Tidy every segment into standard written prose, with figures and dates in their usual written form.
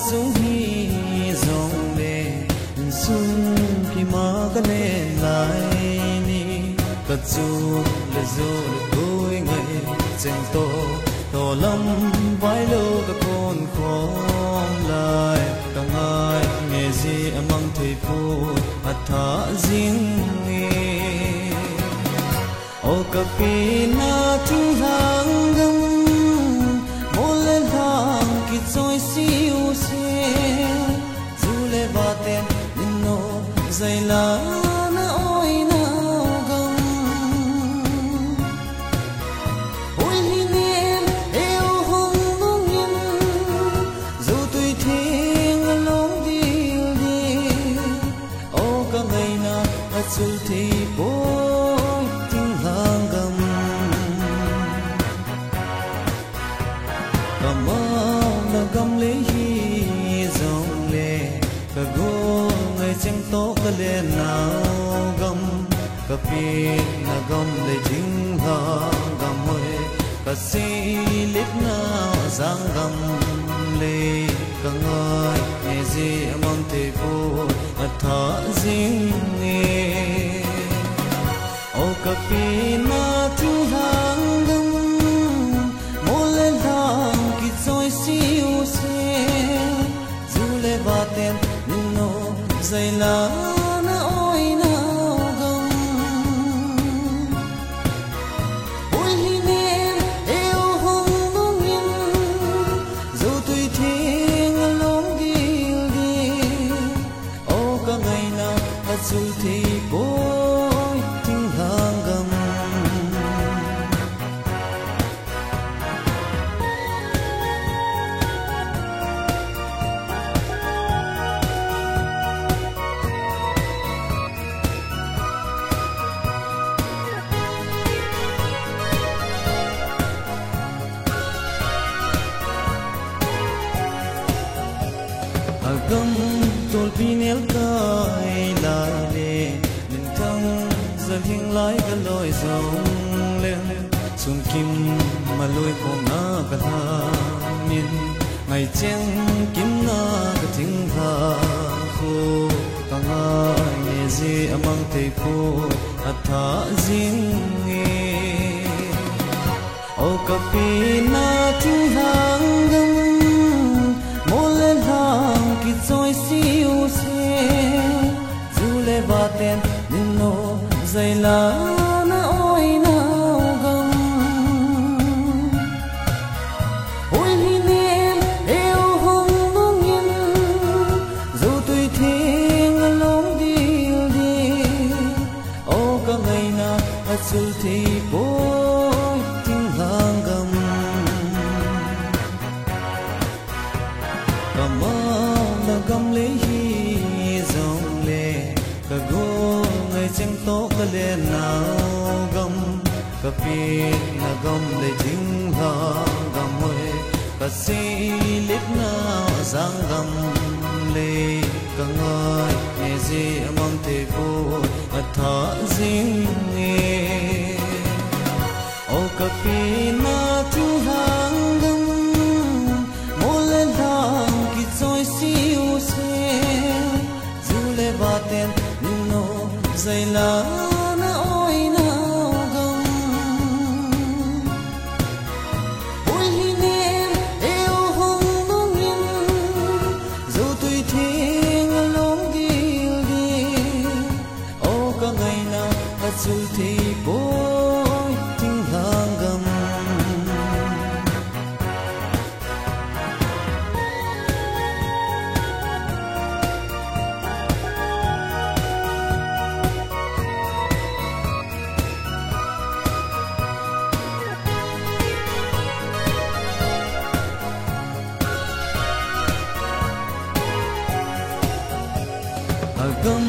sung hi zong le sung ki ma ka le lai ni ka chu le zo le koi ngai cheng to lam vai lo ka kon khom lai ka ngai nge ji amang thei pu atha jing nge o ka pi na thu hang gam mo le hang ki choi si u se zu le ba ten nin no zai la na oi na gam oi li nen e o hong nong yin zu tui thing long di di o ka ngai na a chul thi po gam le hi zong le ka go ngai cheng to ka le nao gam ka pi na gam le jing ha gam hoi ka si lit na zang gam le ka ngai e ji among te pu atha jing ne o ka pi na thu hang gam mo le hang ki choi si ba ten no zai la na oi na gam oi li nen e o hong nong yin zo tui thing long di di o ka ngai na a chu thi boi ting hang gam gam tol pinel kai lai le nin thang zal hing lai ka loi zong le sung kim ma loi ko na ka ha min ngai chen kim na ka thing ha khu ka nga ne ji amang te pu atha jing nge o ka pi na thu hang gam mo le hang ki choi si u se zu le ba ten nin no zai la na oi na gam oi li nen e o hong nong yin zo tui thing long di di o ka ngai na a chul thi boi ting hang gam gam le hi zong le ka go ngai cheng to ka le nao gam ka pi na gam le jing ha gam hoi ka si lit na zang gam le ka ngai e ji among te pu atha jing nge o ka pi na thu hang gam mo le hang ki choi si ba ten no zai la na oi na gam oi li nen e o hong nong yin zo tui thing long di di o ka ngai na a chul thi boi ting hang gam gam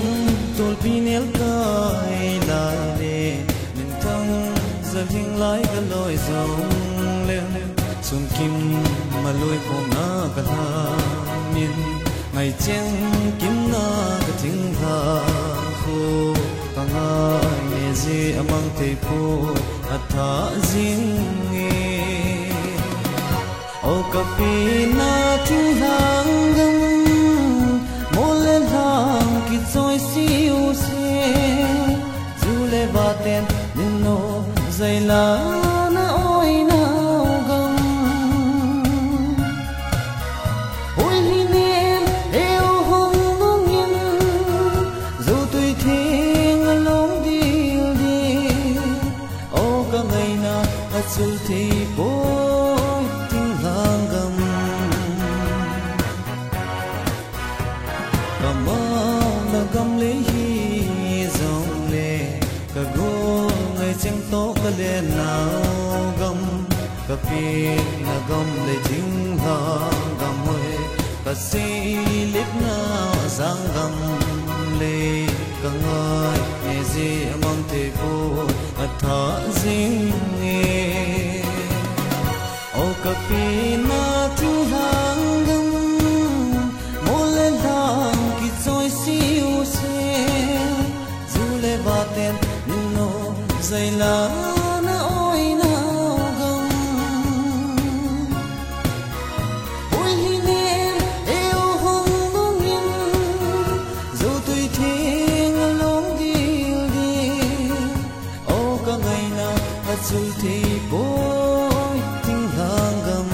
tol pinel kai lai le nin thang zal hing lai ka loi zong le sum kim ma loi ko na ka ha min ngai chen kim na ka thing ha khu ka nga ne ji amang te pu atha jing nge o ka pi na thu hang gam cầm áo là cầm lấy hi dòng lệ cả gô ngày chẳng tốt cả lên nào gầm cả pin là gầm để chính là gầm hơi cả si lít nào giang gầm lệ cả ngơi nghe gì mong thế cô thở riêng nghe ô cả pin na thu hàng gầm mô lên hàng kỳ trôi siêu xe dù lệ ba tên nô dây lá na ôi nào gầm ôi hi nên yêu hồng bóng nhìn dù tôi thiên lông đi đi ô cả ngày nào hạt dù thì bối tiếng hàng gầm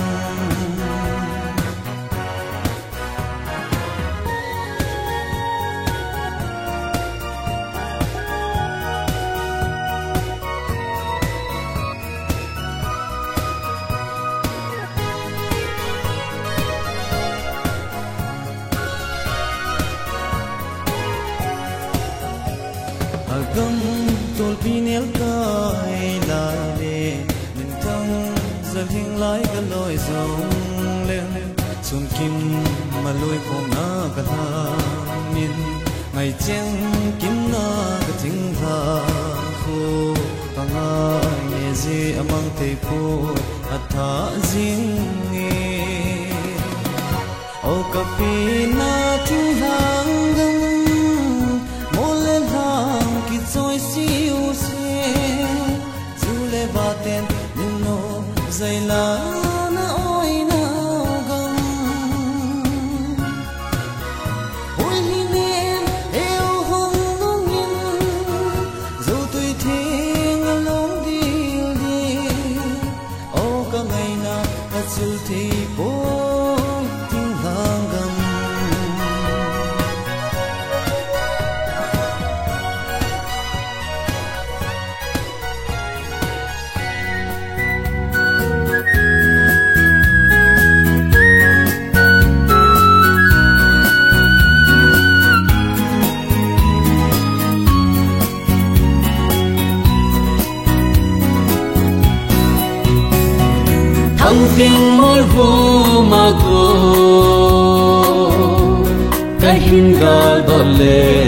gam tol pinel kai lai le min tang zal hing lai ka loi zong le sun kim ma loi phong na ka tha min ngày chen kim na ka ting tha khu ka ngai ne ji amang te phu atha jing nge o ka pi na thu hang gam trôi siêu xe dù lệ ba tên nhưng nô dây lá na ôi nào gầm ôi hi nên yêu hồng bóng nhìn dù tôi thiên lông đi đi ô cả ngày nào hạt dù thì bối tiếng hàng gầm thăng kinh môi vô mà cô cái hình gà đỏ lệ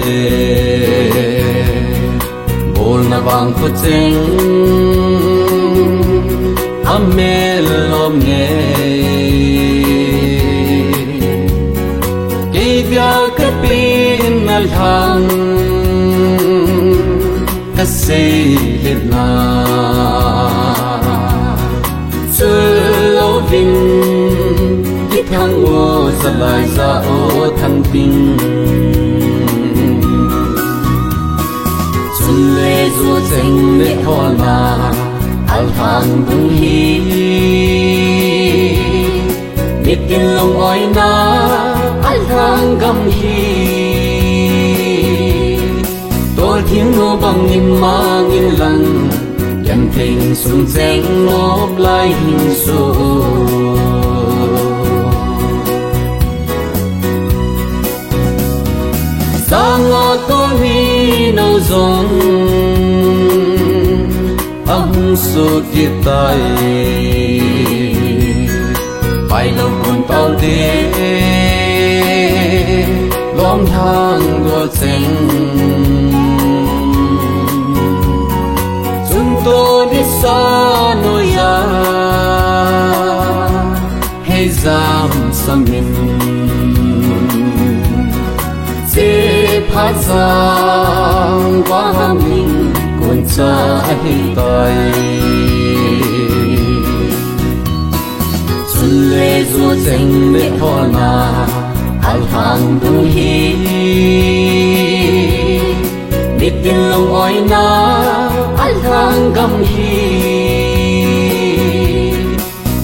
bồn na vàng có chênh ấm mê lom nghe cái bia cái pin na thang cái xây lên na lâu vinh đi thang ô sa lại ra ô thang pin xuân lê du tranh lê thọ na al thang bung hi biết tin lòng oi na al thang gam hi tôi thiên ngô bằng nghìn ma nghìn lần em tình xuân tranh ngóp lại hình số xa ngọt có huy nâu giống ấm số tiết tay phải lâu buồn bao đêm lom thang đua tranh tôi đi xa nơi ya hay giam xăm mình dễ phát giang quá mình cuốn trái tay xuân lê du tranh lệ thọ na al thang đúng hi biết tin lòng oi na al thang gam hi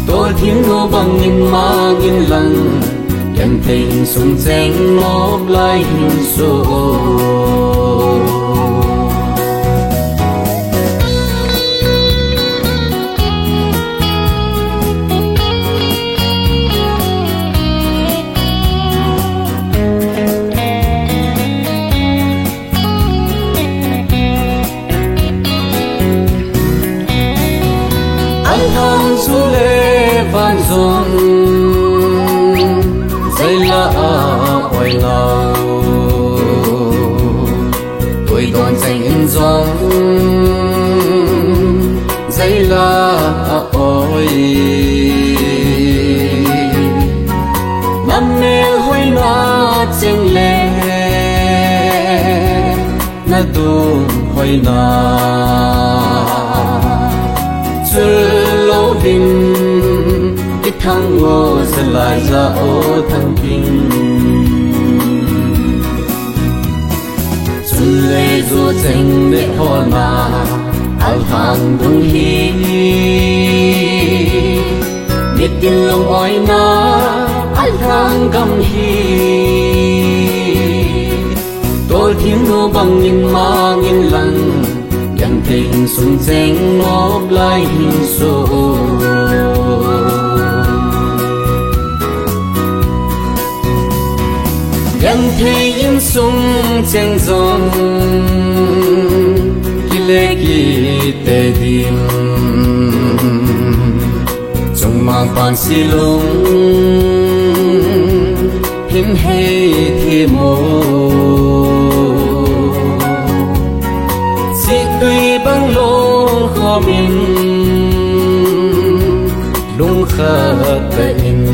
tôi thiên ngô bằng nghìn ma nghìn lần em tình xuân tranh ngóp lại hình số dành giông dây la ôi năm mê hôi na chênh lệ na tu hôi na chư lô vinh ít thăng ngô sẽ lại ra ô thăng kinh chun lê du chênh lệ hoa na al thang dung hi biết tin lòng oi na al thang cầm hi tôi thiên ngô bằng nghìn ma nghìn lần gần tình xuân chênh ngóp lại hình số gần thế yên sung chênh dòng lê kỳ tê điềm trong mang bàn xì lung hình hay thế mô chỉ tuy bằng lông khó mình lung khá tê in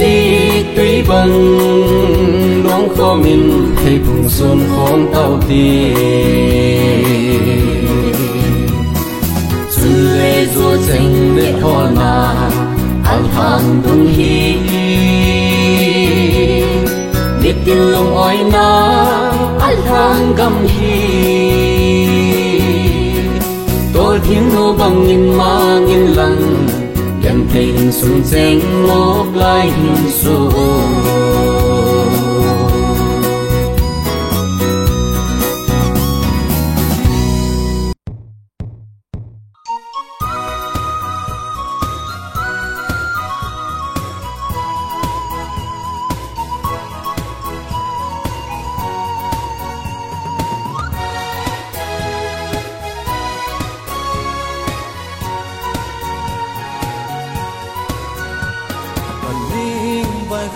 chỉ tuy bằng lông khó mình thấy vùng xuân không tao tì chun lê du chênh lệ hoa na al thang dung hi biết tin lòng oi na al thang cầm hi tôi thiên ngô bằng nghìn ma nghìn lần gần tình xuân chênh ngóp lại hình số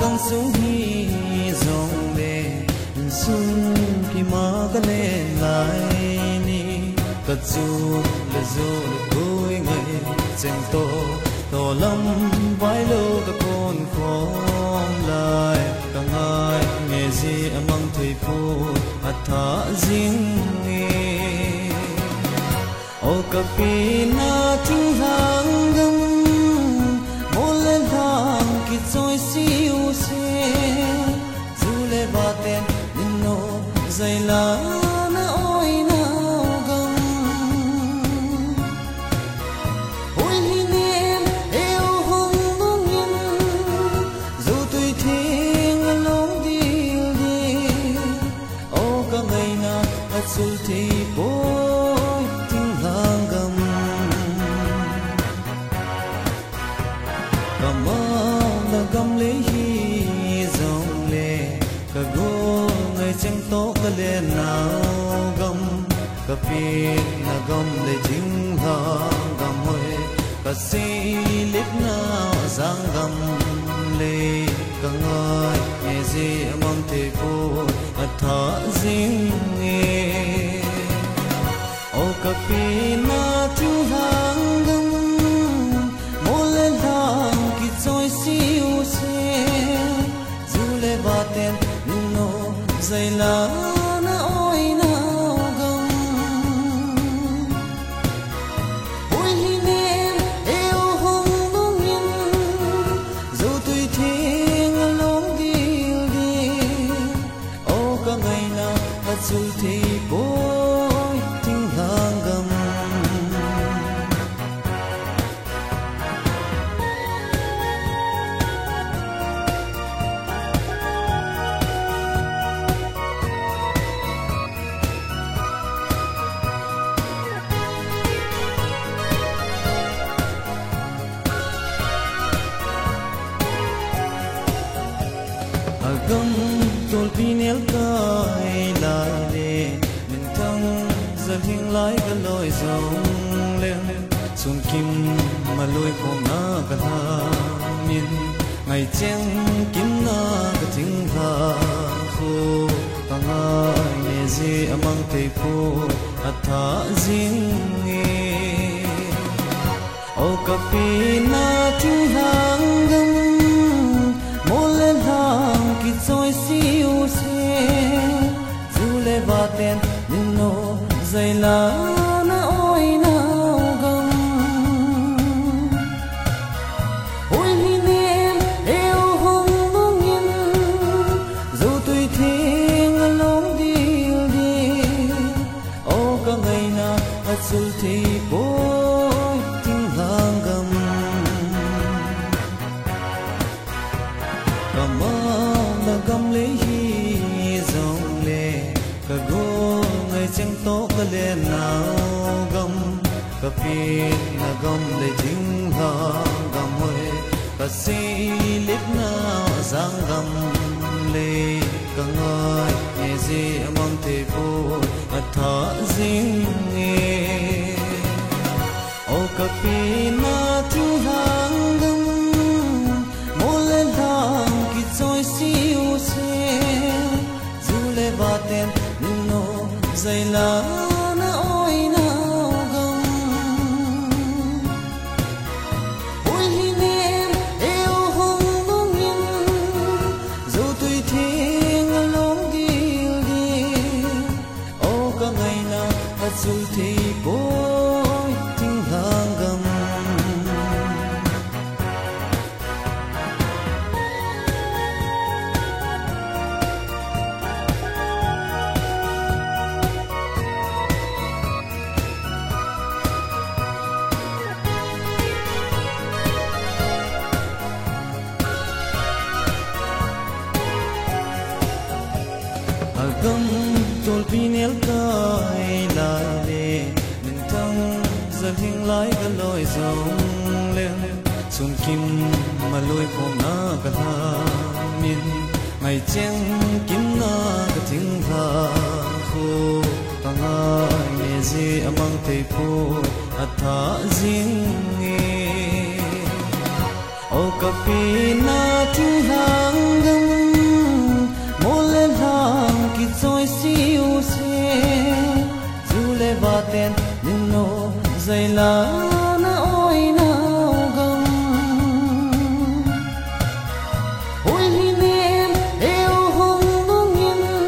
khang sung hi dòng lệ sung khi mà cái lên lại ni cất du là vui ngày chênh to lắm vai lâu các con khom lại cả ngày nghe gì mang thầy phu thả riêng nghe ô cà phê na thinh hàng gấm mô lên hàng kít trôi siêu xe dù lê ba tên nên nô dày lá na ôi nào gấm ôi hin em yêu hồng bông nhân dù tôi thiên lòng điều đi ô cả ngày na dù thì bôi thinh hàng gấm gam lê hi dòng lê cả gô ngày chẳng tốt cả lê nào gam cả phi na gam lê chính ha gam hơi cả si lít nào giang gam lê cả ngài nghe gì mong thế cô thả riêng nghe ô cả phi na chính hàng gam mô lên hàng kít trôi siêu xe dù lê ba tên nô dày lá na ôi nào gấm ôi hin em yêu hồng bông nhân dù tôi thiên lòng điều đi ô cả ngày nào dù thì bôi thinh hàng gấm gam tol pinel kai lai le min thang zal hing lai ka loi zong le sung kim ma loi ko na ka ha min ngày chen kim na ka thing ha khu ka nga thầy phu thả riêng nghe ô cà phê na chung hàng gấm mô lên hàng kỳ trôi siêu xe dù lê ba tên nhưng nô dày lá na ôi nào gấm ôi hi nem eo hồng bông nhìn dù tôi thiên lông đi đi ô cả ngày na dù thì bôi tiếng hàng gấm là gom lấy hi dòng lệ cả gô ngày chẳng tốt cả lệ nào gom cả pin là gom lấy chính hàng gom hơi cả si lít nào giang gom lệ cả ngơi nghe gì mong thể phụ thở riêng nghe ô cả pin na tiếng hàng gom mô lên hàng trôi siêu xe dù lê ba tên nhưng nô dày lá na ôi nào gấm ôi hi nem eo hồng bông nhìn dù tôi thiên lông đi đi ô cả ngày nào dù thì bôi tiếng hàng gấm gấm tol pinel kai lai le min tang zal hing lai ka loi zong le sun kim ma loi ko na ka ha min mai chen kim na ka thing ha khu ka nga me ji amang te phu atha jing nge o ka pi na thu hang gam mô lên hàng kỳ trôi siêu xe dù lê ba tên nhưng nô dày lá na ôi nào gấm ôi hi nem eo hồng bông nhìn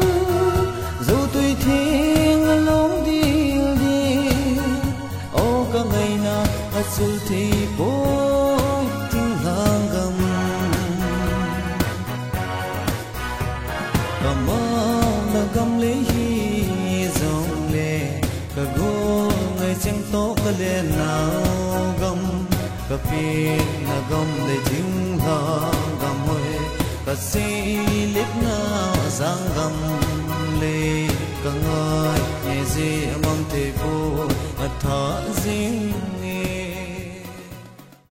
dù tôi thiên lông đi đi ô cả ngày nào dù thì bôi tiếng hàng gấm là gom lấy hi dòng lệ cả gô ngày chẳng tốt cả lệ nào gom cả pin là gom lấy chính hàng gom hơi cả si lít nào giang gom lệ cả ngơi nghe gì mong thể phụ thở riêng